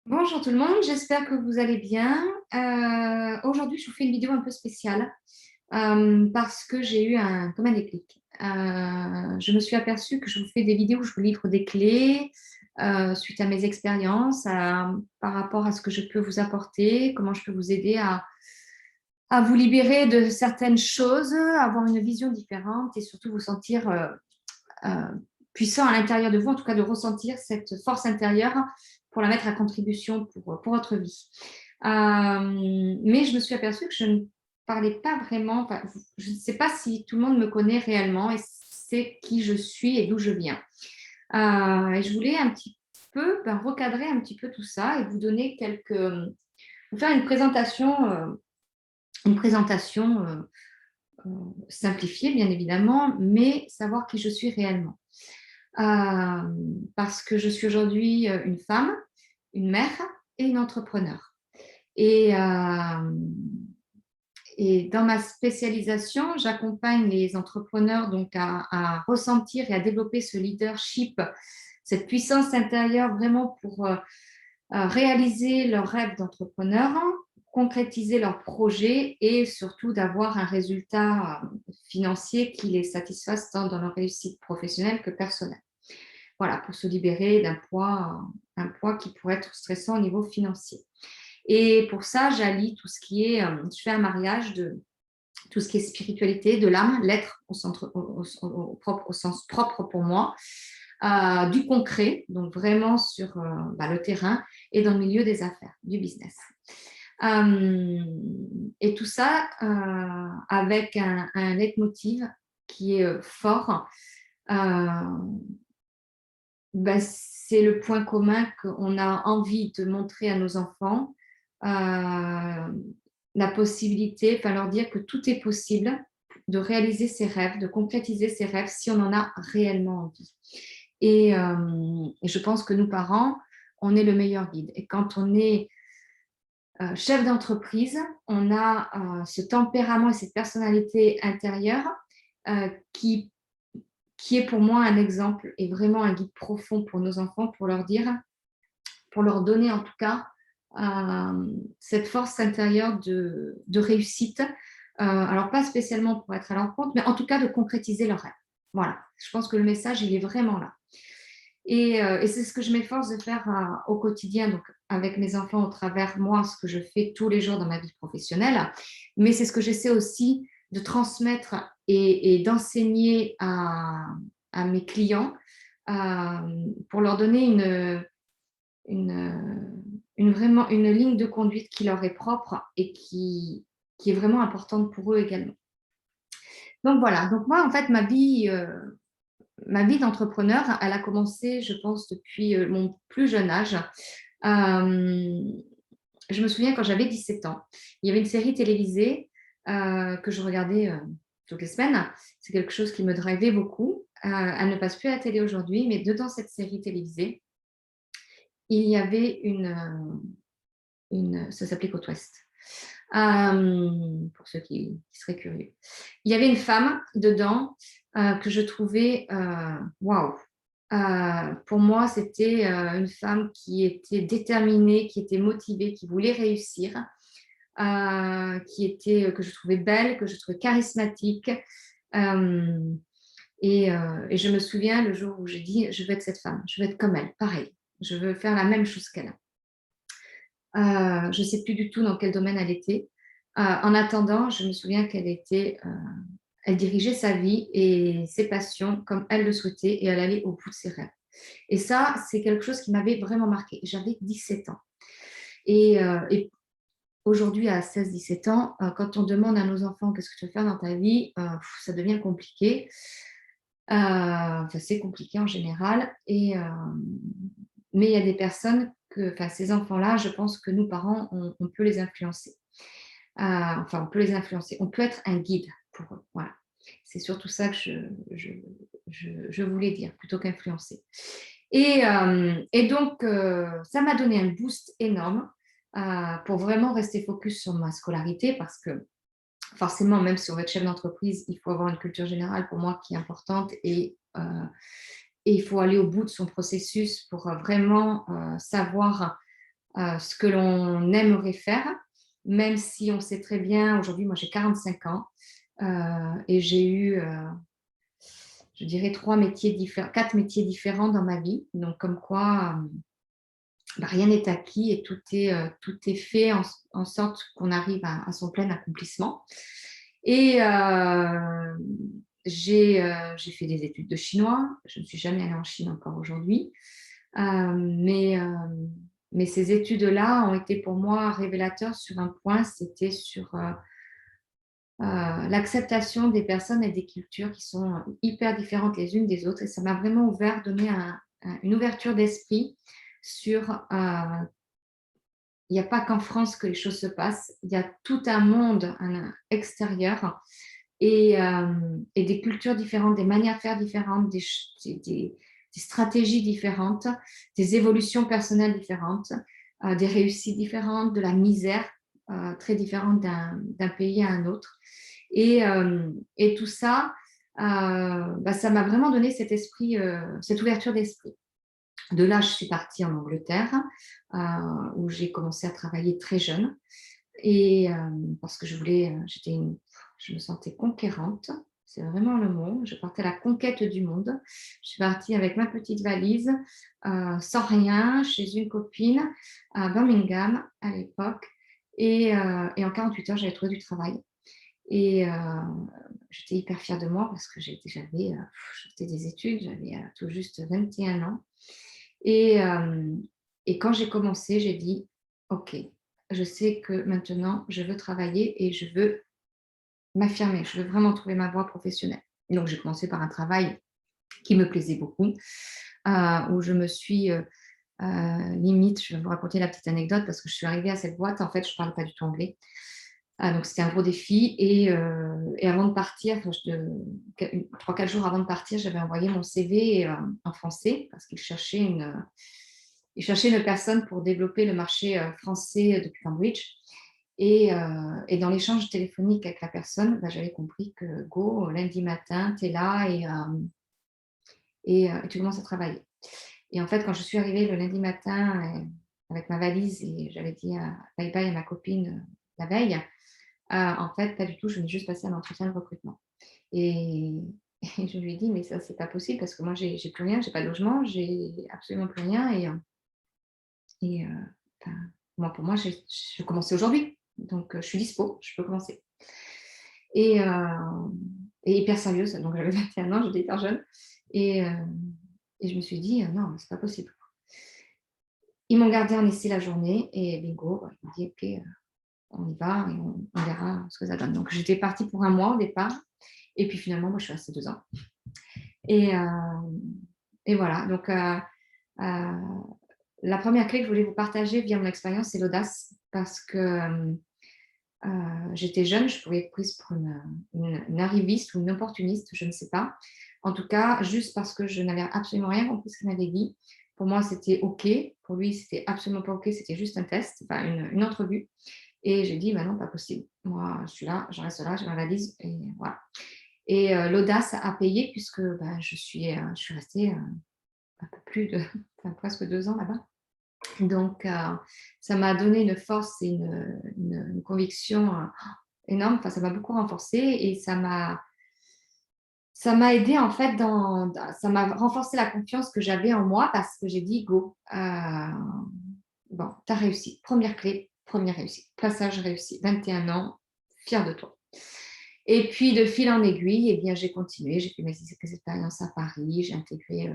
Bonjour tout le monde, j'espère que vous allez bien. Aujourd'hui, je vous fais une vidéo un peu spéciale parce que j'ai eu comme un déclic. Je me suis aperçue que je vous fais des vidéos où je vous livre des clés suite à mes expériences, par rapport à ce que je peux vous apporter, comment je peux vous aider à vous libérer de certaines choses, avoir une vision différente et surtout vous sentir euh, puissant à l'intérieur de vous, en tout cas de ressentir cette force intérieure pour la mettre à contribution pour votre vie. Mais je me suis aperçue que je ne parlais pas vraiment, enfin, je ne sais pas si tout le monde me connaît réellement et sait qui je suis et d'où je viens. Et je voulais un petit peu recadrer un petit peu tout ça et vous donner vous faire une présentation simplifiée bien évidemment, mais savoir qui je suis réellement. Parce que je suis aujourd'hui une femme, une mère et une entrepreneur. Et, euh, et dans ma spécialisation, j'accompagne les entrepreneurs donc à ressentir et à développer ce leadership, cette puissance intérieure vraiment pour réaliser leurs rêves d'entrepreneur, concrétiser leurs projets et surtout d'avoir un résultat financier qui les satisfasse tant dans leur réussite professionnelle que personnelle. Voilà, pour se libérer un poids qui pourrait être stressant au niveau financier. Et pour ça, j'allie tout ce qui est, je fais un mariage de tout ce qui est spiritualité, de l'âme, l'être au sens propre pour moi, du concret, donc vraiment sur le terrain et dans le milieu des affaires, du business. Et tout ça avec un leitmotiv qui est fort. C'est le point commun qu'on a envie de montrer à nos enfants, la possibilité, enfin leur dire que tout est possible de réaliser ses rêves, de concrétiser ses rêves si on en a réellement envie. Et je pense que nous, parents, on est le meilleur guide. Et quand on est chef d'entreprise, on a ce tempérament et cette personnalité intérieure qui est pour moi un exemple et vraiment un guide profond pour nos enfants, pour leur donner en tout cas cette force intérieure de réussite. Alors pas spécialement pour être à leur compte, mais en tout cas de concrétiser leurs rêves. Voilà, je pense que le message, il est vraiment là. Et c'est ce que je m'efforce de faire au quotidien, donc avec mes enfants au travers moi, ce que je fais tous les jours dans ma vie professionnelle, mais c'est ce que j'essaie aussi de transmettre et d'enseigner à mes clients pour leur donner vraiment une ligne de conduite qui leur est propre et qui est vraiment importante pour eux également. Donc voilà, donc moi en fait ma vie d'entrepreneur, elle a commencé, je pense, depuis mon plus jeune âge. Je me souviens quand j'avais 17 ans, il y avait une série télévisée que je regardais toutes les semaines. C'est quelque chose qui me drivait beaucoup. Elle ne passe plus à la télé aujourd'hui, mais dedans cette série télévisée, il y avait ça s'appelait Côte Ouest. Pour ceux qui seraient curieux. Il y avait une femme dedans que je trouvais waouh. Pour moi, c'était une femme qui était déterminée, qui était motivée, qui voulait réussir, que je trouvais belle, que je trouvais charismatique. Euh, et je me souviens le jour où j'ai dit, je veux être cette femme, je veux être comme elle, pareil. Je veux faire la même chose qu'elle. Je ne sais plus du tout dans quel domaine elle était. En attendant, je me souviens elle dirigeait sa vie et ses passions comme elle le souhaitait et elle allait au bout de ses rêves. Et ça, c'est quelque chose qui m'avait vraiment marqué. J'avais 17 ans. Et aujourd'hui, à 16-17 ans, quand on demande à nos enfants qu'est-ce que tu veux faire dans ta vie, ça devient compliqué. C'est compliqué en général. Mais il y a des personnes ces enfants-là, je pense que nous, parents, on peut les influencer. On peut les influencer. On peut être un guide pour eux. Voilà. C'est surtout ça que je voulais dire, plutôt qu'influencer. Et donc, ça m'a donné un boost énorme pour vraiment rester focus sur ma scolarité parce que forcément, même si on veut être chef d'entreprise, il faut avoir une culture générale pour moi qui est importante et il faut aller au bout de son processus pour vraiment savoir ce que l'on aimerait faire, même si on sait très bien, aujourd'hui, moi j'ai 45 ans et j'ai eu, je dirais, 4 métiers différents dans ma vie. Donc, comme quoi, rien n'est acquis et tout est fait en sorte qu'on arrive à son plein accomplissement. Et j'ai fait des études de chinois. Je ne suis jamais allée en Chine encore aujourd'hui. Mais ces études-là ont été pour moi révélateurs sur un point, c'était sur l'acceptation des personnes et des cultures qui sont hyper différentes les unes des autres. Et ça m'a vraiment donné une ouverture d'esprit sur il n'y a pas qu'en France que les choses se passent, il y a tout un monde extérieur et des cultures différentes, des manières de faire différentes, des stratégies différentes, des évolutions personnelles différentes, des réussites différentes, de la misère très différente d'un pays à un autre. Et tout ça, ça m'a vraiment donné cet esprit, cette ouverture d'esprit. De là, je suis partie en Angleterre, où j'ai commencé à travailler très jeune. Et parce que je me sentais conquérante, c'est vraiment le mot. Je partais à la conquête du monde. Je suis partie avec ma petite valise, sans rien, chez une copine à Birmingham à l'époque. Et en 48 heures, j'avais trouvé du travail. Et j'étais hyper fière de moi parce que j'avais sortais des études, j'avais tout juste 21 ans. Et, et quand j'ai commencé, j'ai dit, OK, je sais que maintenant, je veux travailler et je veux m'affirmer. Je veux vraiment trouver ma voie professionnelle. Et donc, j'ai commencé par un travail qui me plaisait beaucoup, où je me suis limite, je vais vous raconter la petite anecdote parce que je suis arrivée à cette boîte, en fait, je ne parle pas du tout anglais. Donc, c'était un gros défi. Et avant de partir, 3-4 jours avant de partir, j'avais envoyé mon CV en français parce qu'ils cherchaient une personne pour développer le marché français depuis Cambridge. Et dans l'échange téléphonique avec la personne, j'avais compris que go, lundi matin, tu es là et tu commences à travailler. Et en fait, quand je suis arrivée le lundi matin avec ma valise et j'avais dit bye bye à ma copine la veille, en fait, pas du tout, je venais juste passer un entretien de recrutement. Et, et je lui ai dit, mais ça, c'est pas possible parce que moi, j'ai plus rien, j'ai pas de logement, j'ai absolument plus rien. Et enfin, moi, pour moi, je commençais aujourd'hui. Donc, je suis dispo, je peux commencer. Et, et hyper sérieuse, donc j'avais 21 ans, j'étais hyper jeune. Et, et je me suis dit, non, c'est pas possible. Ils m'ont gardé en essai la journée et bingo, ils m'ont dit, OK, on y va et on verra ce que ça donne. Donc, j'étais partie pour un mois au départ. Et puis finalement, moi, je suis restée 2 ans. Et, et voilà. Donc, la première clé que je voulais vous partager via mon expérience, c'est l'audace. Parce que j'étais jeune, je pouvais être prise pour une arriviste ou une opportuniste, je ne sais pas. En tout cas, juste parce que je n'avais absolument rien compris ce qu'il m'avait dit. Pour moi, c'était OK. Pour lui, c'était absolument pas OK. C'était juste un test, enfin une entrevue. Et j'ai dit, bah non, pas possible. Moi, je suis là, je reste là, j'ai ma valise. Et voilà. Et l'audace a payé puisque je suis restée un peu plus de, enfin, presque 2 ans là-bas. Donc, ça m'a donné une force et une conviction énorme. Enfin, ça m'a beaucoup renforcée et ça m'a aidé en fait ça m'a renforcé la confiance que j'avais en moi parce que j'ai dit go. Bon, tu as réussi. Première clé, première réussite. Passage réussi. 21 ans, fière de toi. Et puis, de fil en aiguille, eh bien, j'ai continué. J'ai fait mes expériences à Paris. J'ai intégré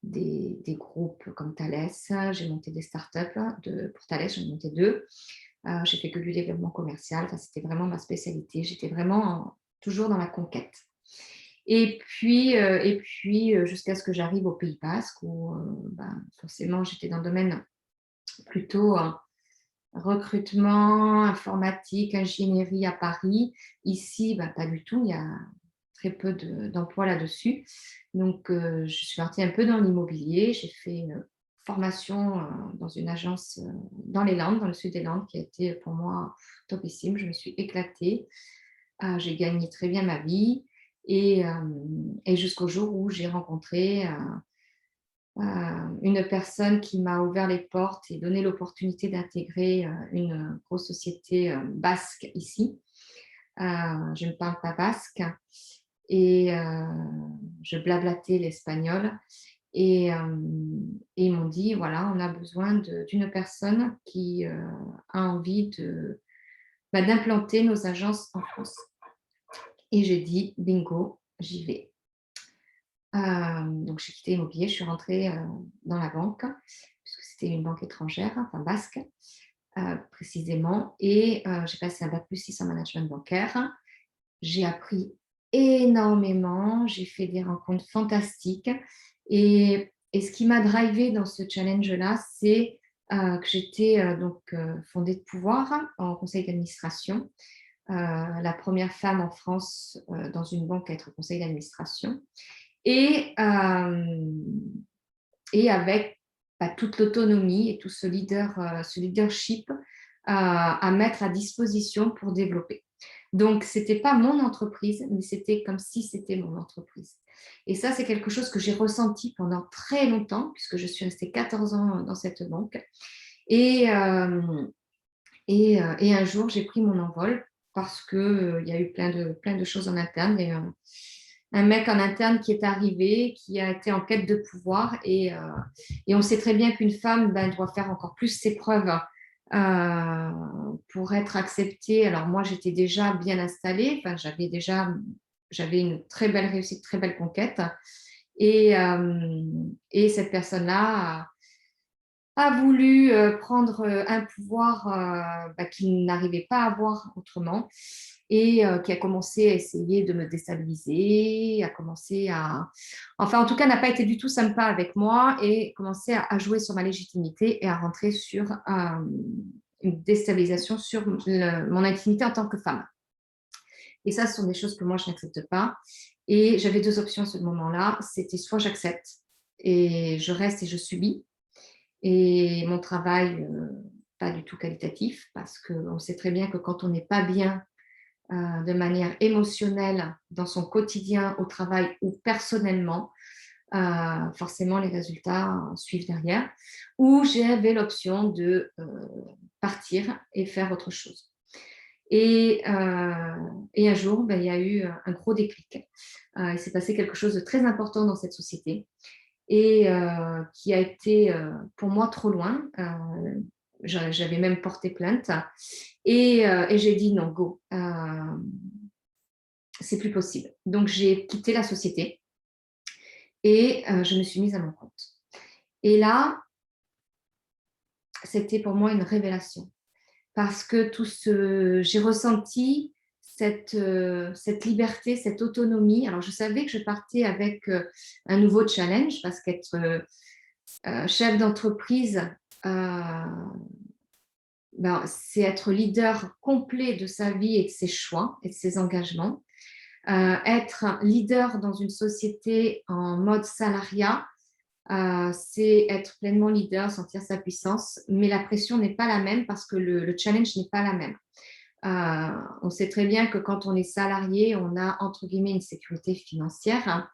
des groupes comme Thales. J'ai monté des startups. Pour Thales, j'en ai monté 2. J'ai fait que du développement commercial. Enfin, c'était vraiment ma spécialité. J'étais vraiment toujours dans la conquête. Et puis jusqu'à ce que j'arrive au Pays Basque où forcément, j'étais dans le domaine plutôt recrutement, informatique, ingénierie à Paris. Ici, pas du tout, il y a très peu d'emplois là-dessus. Donc, je suis partie un peu dans l'immobilier. J'ai fait formation dans une agence dans les Landes, dans le sud des Landes, qui a été pour moi topissime. Je me suis éclatée. J'ai gagné très bien ma vie. Et jusqu'au jour où j'ai rencontré une personne qui m'a ouvert les portes et donné l'opportunité d'intégrer une grosse société basque ici. Je ne parle pas basque et je blablatais l'espagnol. Et ils m'ont dit, voilà, on a besoin d'une personne qui a envie d'implanter nos agences en France. Et j'ai dit, bingo, j'y vais. Donc j'ai quitté l'immobilier, je suis rentrée dans la banque, puisque c'était une banque étrangère, enfin basque, précisément. Et j'ai passé un bac+6 en management bancaire. J'ai appris énormément, j'ai fait des rencontres fantastiques. Et ce qui m'a drivée dans ce challenge-là, c'est que j'étais fondée de pouvoir en conseil d'administration, la première femme en France dans une banque à être au conseil d'administration. Et avec toute l'autonomie et tout ce leadership à mettre à disposition pour développer. Donc, ce n'était pas mon entreprise, mais c'était comme si c'était mon entreprise. Et ça, c'est quelque chose que j'ai ressenti pendant très longtemps, puisque je suis restée 14 ans dans cette banque. Et un jour, j'ai pris mon envol parce qu'il y a eu plein de choses en interne. Il y a eu un mec en interne qui est arrivé, qui a été en quête de pouvoir. Et on sait très bien qu'une femme doit faire encore plus ses preuves pour être acceptée. Alors moi, j'étais déjà bien installée. Enfin, j'avais une très belle réussite, très belle conquête. Et cette personne-là a voulu prendre un pouvoir qu'il n'arrivait pas à avoir autrement et qui a commencé à essayer de me déstabiliser, Enfin, en tout cas, n'a pas été du tout sympa avec moi et commencé à jouer sur ma légitimité et à rentrer sur une déstabilisation sur mon intimité en tant que femme. Et ça, ce sont des choses que moi, je n'accepte pas. Et j'avais deux options à ce moment-là. C'était soit j'accepte et je reste et je subis, et mon travail, pas du tout qualitatif, parce qu'on sait très bien que quand on n'est pas bien de manière émotionnelle dans son quotidien, au travail ou personnellement, forcément les résultats suivent derrière. Ou j'avais l'option de partir et faire autre chose. Et un jour, il y a eu un gros déclic. Il s'est passé quelque chose de très important dans cette société et qui a été pour moi trop loin. J'avais même porté plainte et j'ai dit non, go, c'est plus possible. Donc j'ai quitté la société et je me suis mise à mon compte. Et là, c'était pour moi une révélation parce que j'ai ressenti cette liberté, cette autonomie. Alors je savais que je partais avec un nouveau challenge parce qu'être chef d'entreprise, c'est être leader complet de sa vie et de ses choix et de ses engagements. Être leader dans une société en mode salariat, c'est être pleinement leader, sentir sa puissance, mais la pression n'est pas la même parce que le challenge n'est pas la même. On sait très bien que quand on est salarié, on a entre guillemets une sécurité financière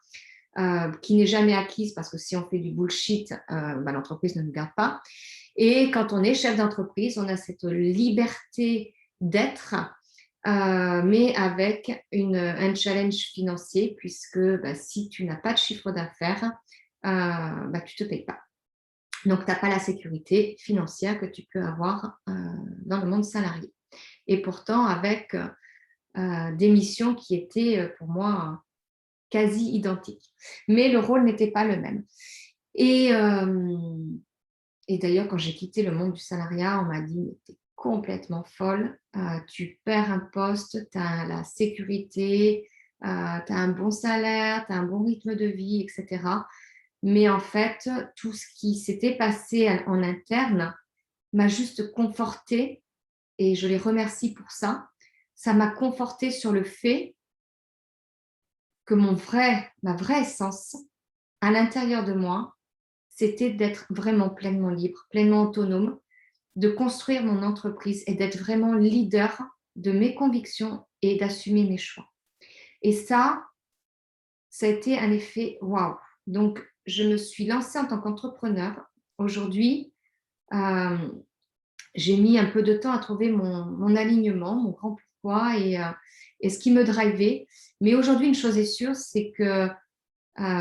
qui n'est jamais acquise parce que si on fait du bullshit, l'entreprise ne nous garde pas. Et quand on est chef d'entreprise, on a cette liberté d'être, mais avec un challenge financier, puisque si tu n'as pas de chiffre d'affaires, tu ne te payes pas. Donc, tu n'as pas la sécurité financière que tu peux avoir dans le monde salarié. Et pourtant, avec des missions qui étaient pour moi quasi identiques. Mais le rôle n'était pas le même. Et d'ailleurs, quand j'ai quitté le monde du salariat, on m'a dit « tu es complètement folle, tu perds un poste, tu as la sécurité, tu as un bon salaire, tu as un bon rythme de vie, etc. » Mais en fait, tout ce qui s'était passé en interne m'a juste confortée et je les remercie pour ça. Ça m'a confortée sur le fait que ma vraie essence à l'intérieur de moi, c'était d'être vraiment pleinement libre, pleinement autonome, de construire mon entreprise et d'être vraiment leader de mes convictions et d'assumer mes choix. Et ça a été un effet waouh. Donc, je me suis lancée en tant qu'entrepreneur, aujourd'hui, j'ai mis un peu de temps à trouver mon alignement, mon grand pourquoi et ce qui me drivait. Mais aujourd'hui, une chose est sûre, c'est que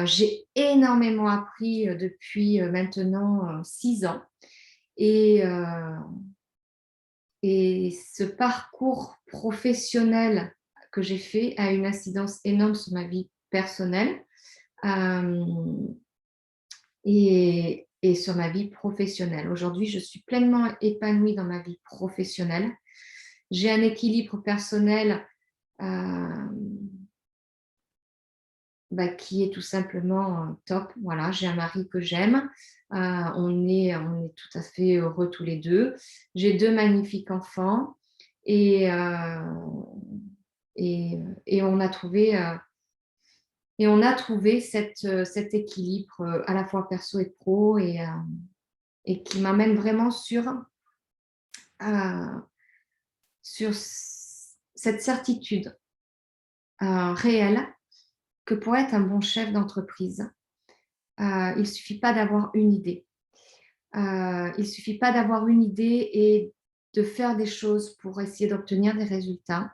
j'ai énormément appris depuis maintenant 6 ans. Et, euh, et ce parcours professionnel que j'ai fait a une incidence énorme sur ma vie personnelle euh, et sur ma vie professionnelle. Aujourd'hui, je suis pleinement épanouie dans ma vie professionnelle. J'ai un équilibre personnel euh, qui est tout simplement top. Voilà, j'ai un mari que j'aime. On est tout à fait heureux tous les deux. J'ai 2 magnifiques enfants et, euh, et on a trouvé cet équilibre à la fois perso et pro et qui m'amène vraiment euh, sur cette certitude réelle que pour être un bon chef d'entreprise, il ne suffit pas d'avoir une idée. Il ne suffit pas d'avoir une idée et de faire des choses pour essayer d'obtenir des résultats.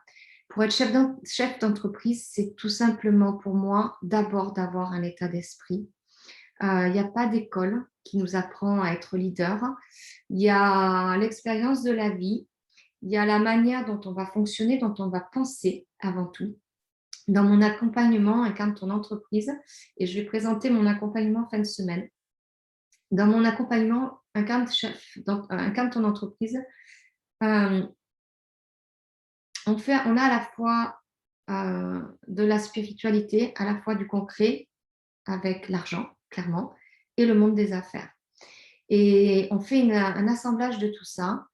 Pour être chef d'entreprise, c'est tout simplement pour moi d'abord d'avoir un état d'esprit. Il n'y a pas d'école qui nous apprend à être leader. Il y a l'expérience de la vie, il y a la manière dont on va fonctionner, dont on va penser avant tout. Dans mon accompagnement, incarne ton entreprise, et je vais présenter mon accompagnement fin de semaine. Dans mon accompagnement, incarne ton entreprise, euh, on a à la fois de la spiritualité, à la fois du concret, avec l'argent, clairement, et le monde des affaires. Et on fait un assemblage de tout ça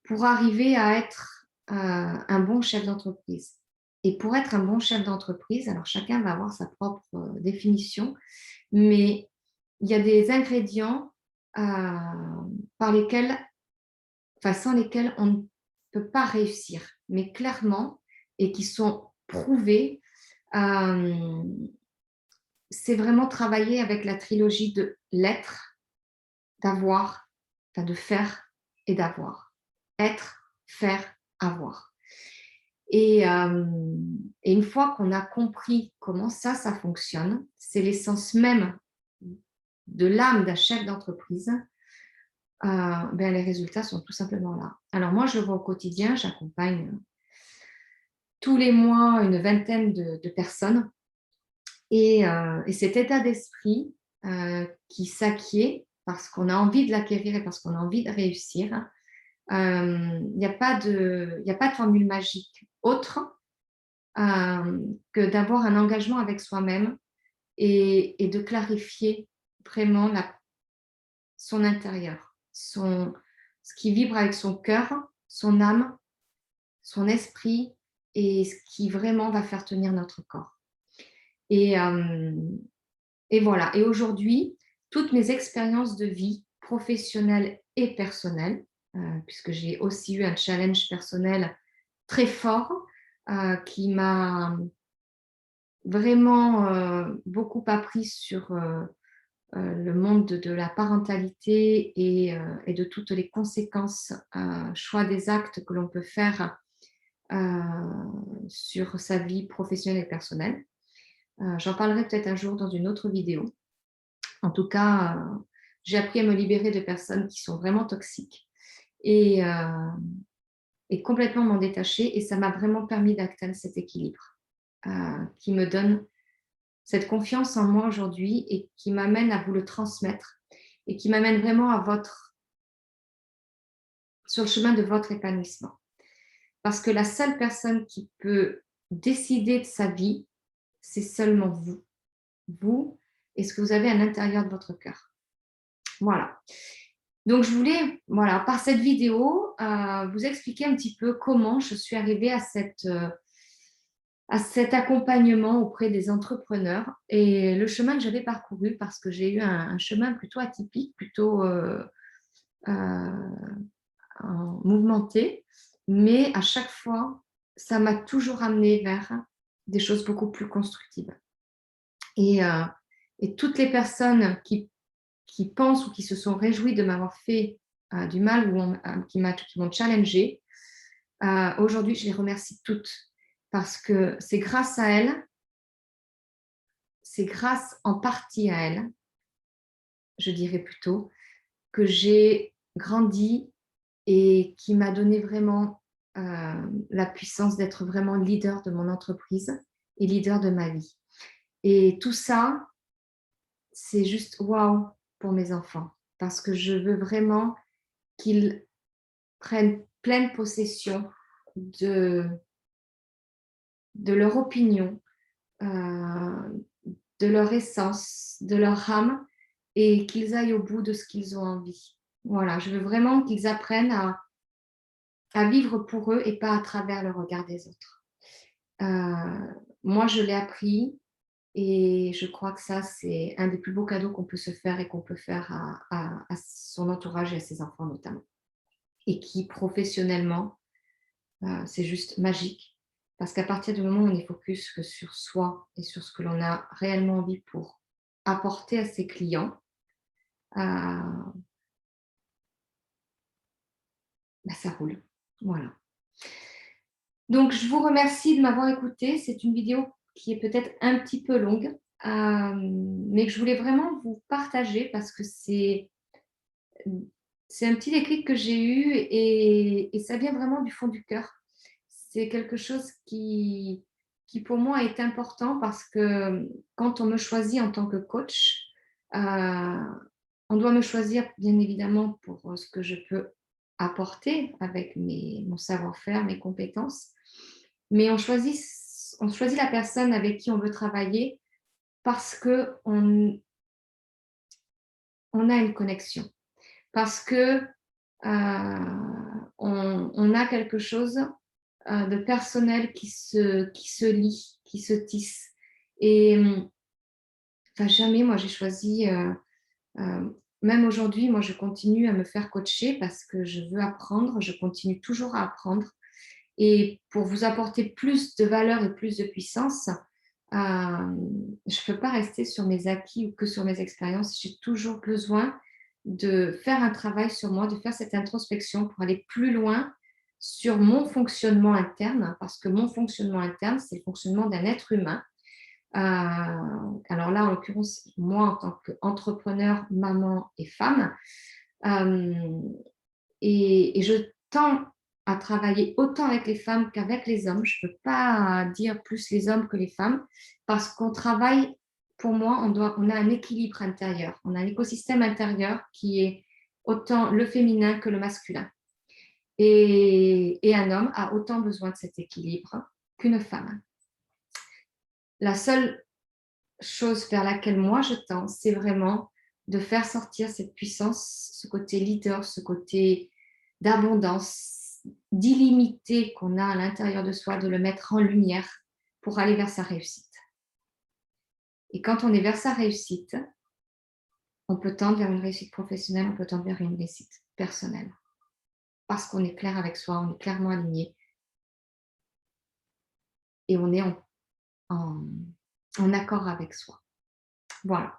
pour arriver à être un bon chef d'entreprise. Et pour être un bon chef d'entreprise, alors chacun va avoir sa propre définition, mais il y a des ingrédients sans lesquels on ne peut pas réussir, mais clairement, et qui sont prouvés, c'est vraiment travailler avec la trilogie de l'être, d'avoir, de faire et d'avoir. Être, faire, avoir. Et une fois qu'on a compris comment ça fonctionne, c'est l'essence même de l'âme d'un chef d'entreprise, les résultats sont tout simplement là. Alors moi, je le vois au quotidien, j'accompagne tous les mois une vingtaine de personnes et cet état d'esprit qui s'acquiert parce qu'on a envie de l'acquérir et parce qu'on a envie de réussir, il n'y a pas de formule magique autre que d'avoir un engagement avec soi-même et de clarifier vraiment son intérieur, ce qui vibre avec son cœur, son âme, son esprit et ce qui vraiment va faire tenir notre corps. Et voilà. Et aujourd'hui, toutes mes expériences de vie professionnelles et personnelles, puisque j'ai aussi eu un challenge personnel très fort qui m'a vraiment beaucoup appris sur le monde de la parentalité et de toutes les conséquences, choix des actes que l'on peut faire sur sa vie professionnelle et personnelle. J'en parlerai peut-être un jour dans une autre vidéo. En tout cas, j'ai appris à me libérer de personnes qui sont vraiment toxiques et complètement m'en détacher. Et ça m'a vraiment permis d'atteindre cet équilibre qui me donne cette confiance en moi aujourd'hui et qui m'amène à vous le transmettre et qui m'amène vraiment sur le chemin de votre épanouissement. Parce que la seule personne qui peut décider de sa vie, c'est seulement vous. Vous et ce que vous avez à l'intérieur de votre cœur. Voilà. Donc, je voulais, par cette vidéo, vous expliquer un petit peu comment je suis arrivée à cet accompagnement auprès des entrepreneurs et le chemin que j'avais parcouru parce que j'ai eu un chemin plutôt atypique, plutôt mouvementé, mais à chaque fois, ça m'a toujours amené vers des choses beaucoup plus constructives. Et Et toutes les personnes qui pensent ou qui se sont réjouies de m'avoir fait du mal ou qui m'ont challengé, aujourd'hui, je les remercie toutes parce que c'est grâce à elles, c'est grâce en partie à elles, je dirais plutôt, que j'ai grandi et qui m'a donné vraiment la puissance d'être vraiment leader de mon entreprise et leader de ma vie. Et tout ça, c'est juste waouh pour mes enfants parce que je veux vraiment qu'ils prennent pleine possession de leur opinion, de leur essence, de leur âme et qu'ils aillent au bout de ce qu'ils ont envie. Voilà, je veux vraiment qu'ils apprennent à vivre pour eux et pas à travers le regard des autres. Moi, je l'ai appris et je crois que ça, c'est un des plus beaux cadeaux qu'on peut se faire et qu'on peut faire à son entourage et à ses enfants notamment. Et qui, professionnellement, c'est juste magique. Parce qu'à partir du moment où on est focus que sur soi et sur ce que l'on a réellement envie pour apporter à ses clients, bah, ça roule. Voilà. Donc, je vous remercie de m'avoir écouté. C'est une vidéo qui est peut-être un petit peu longue, mais que je voulais vraiment vous partager parce que c'est un petit déclic que j'ai eu et ça vient vraiment du fond du cœur. C'est quelque chose qui pour moi est important parce que quand on me choisit en tant que coach, on doit me choisir bien évidemment pour ce que je peux apporter avec mon savoir-faire, mes compétences, mais on choisit la personne avec qui on veut travailler parce qu'on a une connexion, parce que on a quelque chose de personnel qui se lie, qui se tisse. Et jamais, moi, j'ai choisi, même aujourd'hui, moi, je continue à me faire coacher parce que je veux apprendre, je continue toujours à apprendre. Et pour vous apporter plus de valeur et plus de puissance, je ne peux pas rester sur mes acquis ou que sur mes expériences. J'ai toujours besoin de faire un travail sur moi, de faire cette introspection pour aller plus loin sur mon fonctionnement interne, parce que mon fonctionnement interne, c'est le fonctionnement d'un être humain. Alors là, en l'occurrence, moi, en tant qu'entrepreneur, maman et femme, et je tends à travailler autant avec les femmes qu'avec les hommes. Je ne peux pas dire plus les hommes que les femmes parce qu'on travaille, pour moi, on a un équilibre intérieur. On a un écosystème intérieur qui est autant le féminin que le masculin. Et un homme a autant besoin de cet équilibre qu'une femme. La seule chose vers laquelle moi je tends, c'est vraiment de faire sortir cette puissance, ce côté leader, ce côté d'abondance, d'illimité qu'on a à l'intérieur de soi, de le mettre en lumière pour aller vers sa réussite. Et quand on est vers sa réussite, on peut tendre vers une réussite professionnelle, on peut tendre vers une réussite personnelle. Parce qu'on est clair avec soi, on est clairement aligné et on est en accord avec soi. Voilà.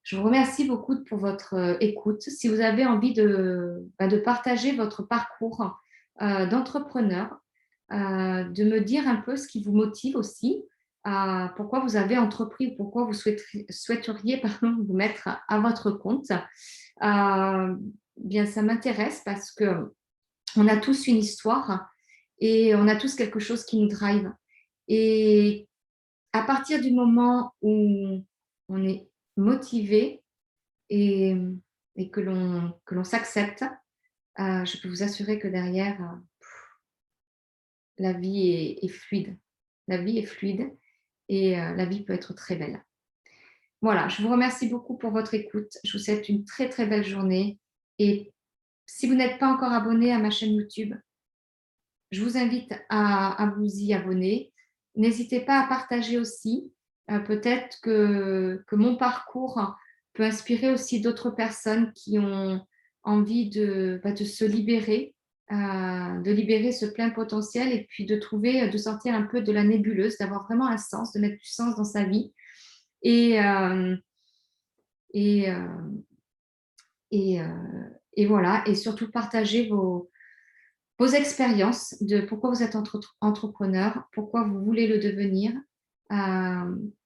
Je vous remercie beaucoup pour votre écoute. Si vous avez envie de partager votre parcours d'entrepreneur, de me dire un peu ce qui vous motive aussi, pourquoi vous avez entrepris, pourquoi vous souhaiteriez vous mettre à votre compte. Bien, ça m'intéresse parce qu'on a tous une histoire et on a tous quelque chose qui nous drive. Et à partir du moment où on est motivé et que l'on s'accepte, je peux vous assurer que derrière, la vie est fluide. La vie est fluide et la vie peut être très belle. Voilà, je vous remercie beaucoup pour votre écoute. Je vous souhaite une très, très belle journée. Et si vous n'êtes pas encore abonné à ma chaîne YouTube, je vous invite à vous y abonner. N'hésitez pas à partager aussi. Peut-être que mon parcours peut inspirer aussi d'autres personnes qui ont envie de se libérer, de libérer ce plein potentiel et puis de sortir un peu de la nébuleuse, d'avoir vraiment un sens, de mettre du sens dans sa vie. Et, et, et, et voilà, et surtout partager vos expériences de pourquoi vous êtes entrepreneur, pourquoi vous voulez le devenir,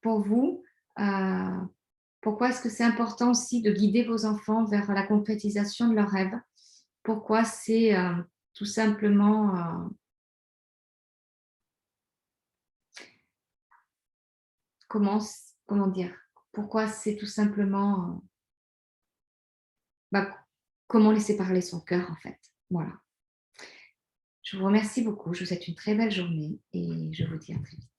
pour vous, euh, pourquoi est-ce que c'est important aussi de guider vos enfants vers la concrétisation de leurs rêves, pourquoi c'est tout simplement, comment, comment dire, pourquoi c'est tout simplement, bah, comment laisser parler son cœur en fait. Voilà. Je vous remercie beaucoup, je vous souhaite une très belle journée et je vous dis à très vite.